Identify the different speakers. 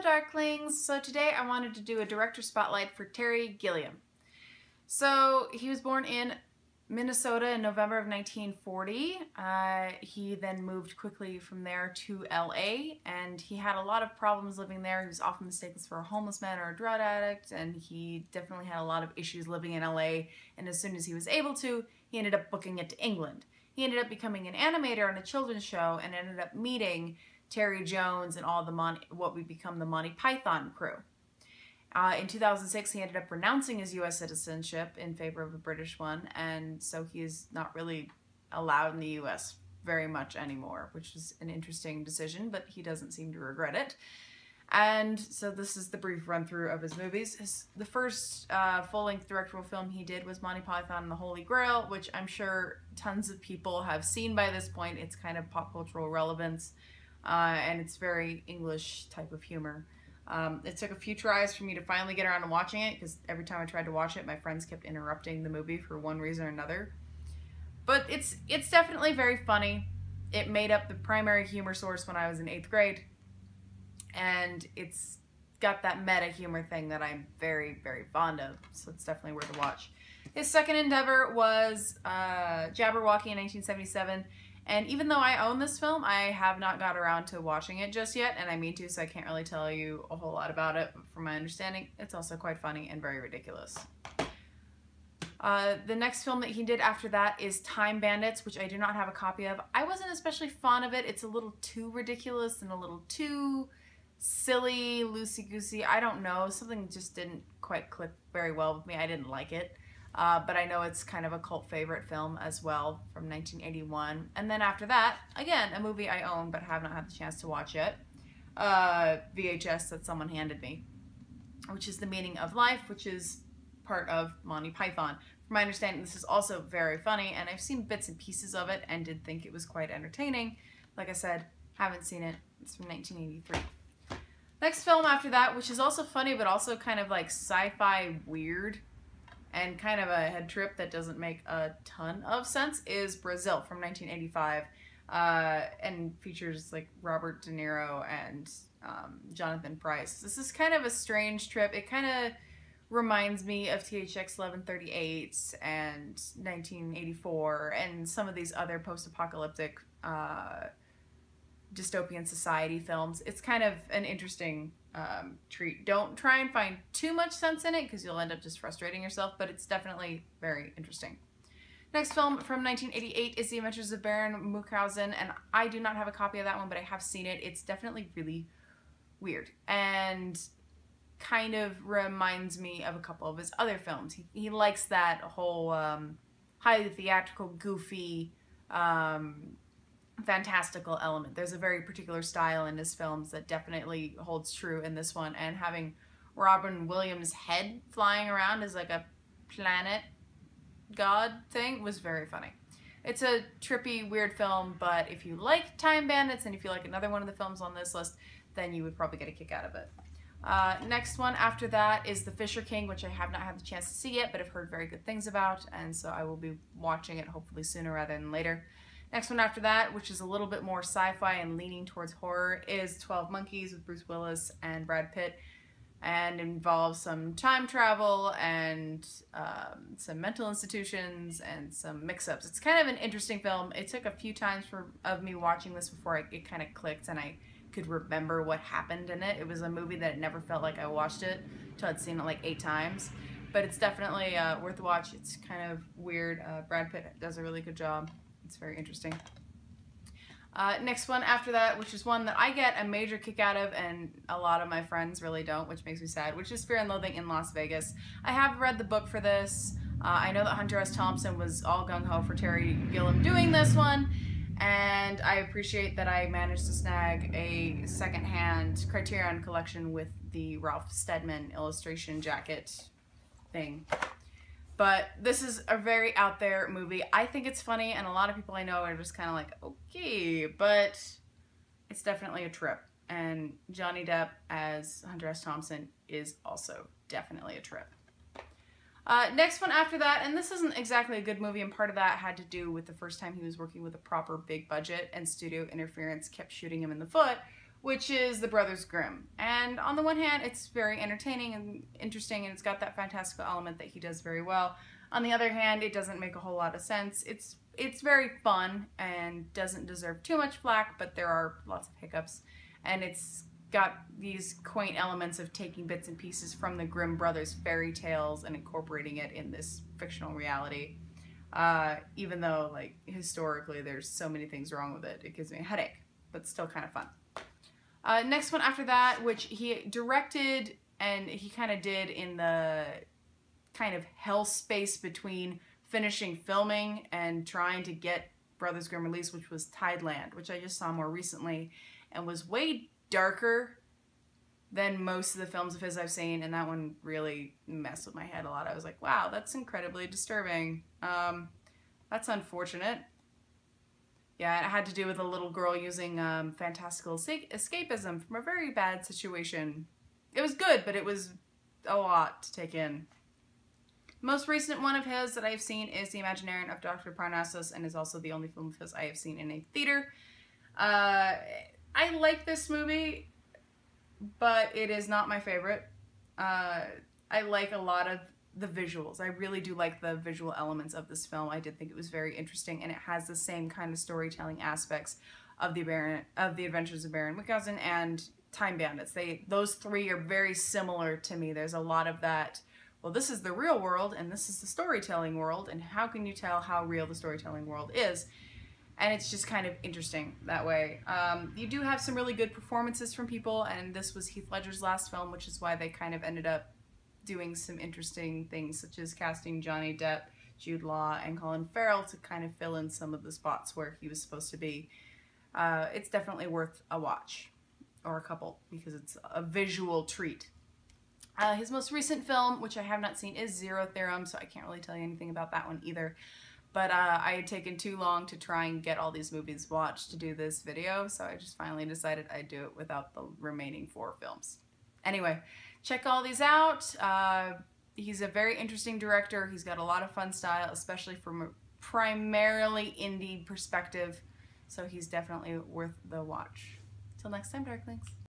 Speaker 1: Darklings! So today I wanted to do a director spotlight for Terry Gilliam. So he was born in Minnesota in November of 1940. He then moved quickly from there to LA, and he had a lot of problems living there. He was often mistaken for a homeless man or a drug addict, and he definitely had a lot of issues living in LA, and as soon as he was able to, he ended up booking it to England. He ended up becoming an animator on a children's show and ended up meeting Terry Jones and all the what would become the Monty Python crew. In 2006, he ended up renouncing his U.S. citizenship in favor of a British one, and so he is not really allowed in the U.S. very much anymore, which is an interesting decision, but he doesn't seem to regret it. And so this is the brief run-through of his movies. The first full-length directorial film he did was Monty Python and the Holy Grail, which I'm sure tons of people have seen by this point. It's kind of pop cultural relevance, and it's very English type of humor. It took a few tries for me to finally get around to watching it, because every time I tried to watch it, my friends kept interrupting the movie for one reason or another. But it's definitely very funny. It made up the primary humor source when I was in 8th grade. And it's got that meta humor thing that I'm very, very fond of, so it's definitely worth a watch. His second endeavor was Jabberwocky in 1977, and even though I own this film, I have not got around to watching it just yet, and I mean to, so I can't really tell you a whole lot about it, but from my understanding, it's also quite funny and very ridiculous. The next film that he did after that is Bandits, which I do not have a copy of. I wasn't especially fond of it. It's a little too ridiculous and a little too silly, loosey-goosey. I don't know. Something just didn't quite click very well with me. I didn't like it. But I know it's kind of a cult favorite film as well from 1981. And then after that, again, a movie I own but have not had the chance to watch yet. VHS that someone handed me, which is The Meaning of Life, which is part of Monty Python. From my understanding, this is also very funny, and I've seen bits and pieces of it and did think it was quite entertaining. Like I said, haven't seen it. It's from 1983. Next film after that, which is also funny but also kind of like sci-fi weird and kind of a head trip that doesn't make a ton of sense, is Brazil from 1985, and features like Robert De Niro and Jonathan Pryce. This is kind of a strange trip. It kind of reminds me of THX 1138 and 1984 and some of these other post-apocalyptic dystopian society films. It's kind of an interesting treat. Don't try and find too much sense in it, because you'll end up just frustrating yourself, but it's definitely very interesting. Next film from 1988 is The Adventures of Baron Munchausen, and I do not have a copy of that one, but I have seen it. It's definitely really weird and kind of reminds me of a couple of his other films. He likes that whole highly theatrical, goofy, fantastical element. There's a very particular style in his films that definitely holds true in this one, and having Robin Williams' head flying around as like a planet god thing was very funny. It's a trippy, weird film, but if you like Bandits and if you like another one of the films on this list, then you would probably get a kick out of it. Next one after that is The Fisher King, which I have not had the chance to see yet, but I've heard very good things about, and so I will be watching it hopefully sooner rather than later. Next one after that, which is a little bit more sci-fi and leaning towards horror, is 12 Monkeys with Bruce Willis and Brad Pitt, and involves some time travel and some mental institutions and some mix-ups. It's kind of an interesting film. It took a few times of me watching this before it kind of clicked and I could remember what happened in it. It was a movie that it never felt like I watched it until I'd seen it like 8 times. But it's definitely worth a watch. It's kind of weird. Brad Pitt does a really good job. It's very interesting. Next one after that, which is one that I get a major kick out of and a lot of my friends really don't, which makes me sad, which is Fear and Loathing in Las Vegas. I have read the book for this. I know that Hunter S. Thompson was all gung-ho for Terry Gilliam doing this one, and I appreciate that I managed to snag a secondhand Criterion collection with the Ralph Steadman illustration jacket thing. But this is a very out there movie. I think it's funny, and a lot of people I know are just kind of like, okay, but it's definitely a trip. And Johnny Depp as Hunter S. Thompson is also definitely a trip. Next one after that, and this isn't exactly a good movie, and part of that had to do with the first time he was working with a proper big budget and studio interference kept shooting him in the foot, which is the Brothers Grimm. And on the one hand, it's very entertaining and interesting, and it's got that fantastical element that he does very well. On the other hand, it doesn't make a whole lot of sense. It's very fun and doesn't deserve too much flack, but there are lots of hiccups. And it's got these quaint elements of taking bits and pieces from the Grimm brothers' fairy tales and incorporating it in this fictional reality. Even though, like, historically there's so many things wrong with it, it gives me a headache, but still kind of fun. Next one after that, which he directed and he kind of did in the kind of hell space between finishing filming and trying to get Brothers Grimm released, which was Tideland, which I just saw more recently and was way darker than most of the films of his I've seen, and that one really messed with my head a lot. I was like, wow, that's incredibly disturbing. That's unfortunate. Yeah, it had to do with a little girl using fantastical escapism from a very bad situation. It was good, but it was a lot to take in. The most recent one of his that I have seen is The Imaginarium of Dr. Parnassus, and is also the only film of his I have seen in a theater. I like this movie, but it is not my favorite. I like a lot of the visuals. I really do like the visual elements of this film. I did think it was very interesting, and it has the same kind of storytelling aspects of the Adventures of Baron Munchausen and Time Bandits. Those three are very similar to me. There's a lot of that, well, this is the real world and this is the storytelling world, and how can you tell how real the storytelling world is? And it's just kind of interesting that way. You do have some really good performances from people, and this was Heath Ledger's last film, which is why they kind of ended up doing some interesting things, such as casting Johnny Depp, Jude Law, and Colin Farrell to kind of fill in some of the spots where he was supposed to be. It's definitely worth a watch, or a couple, because it's a visual treat. His most recent film, which I have not seen, is Zero Theorem, so I can't really tell you anything about that one either. But I had taken too long to try and get all these movies watched to do this video, so I just finally decided I'd do it without the remaining 4 films. Anyway, check all these out. He's a very interesting director. He's got a lot of fun style, especially from a primarily indie perspective, so he's definitely worth the watch. Till next time, Darklings.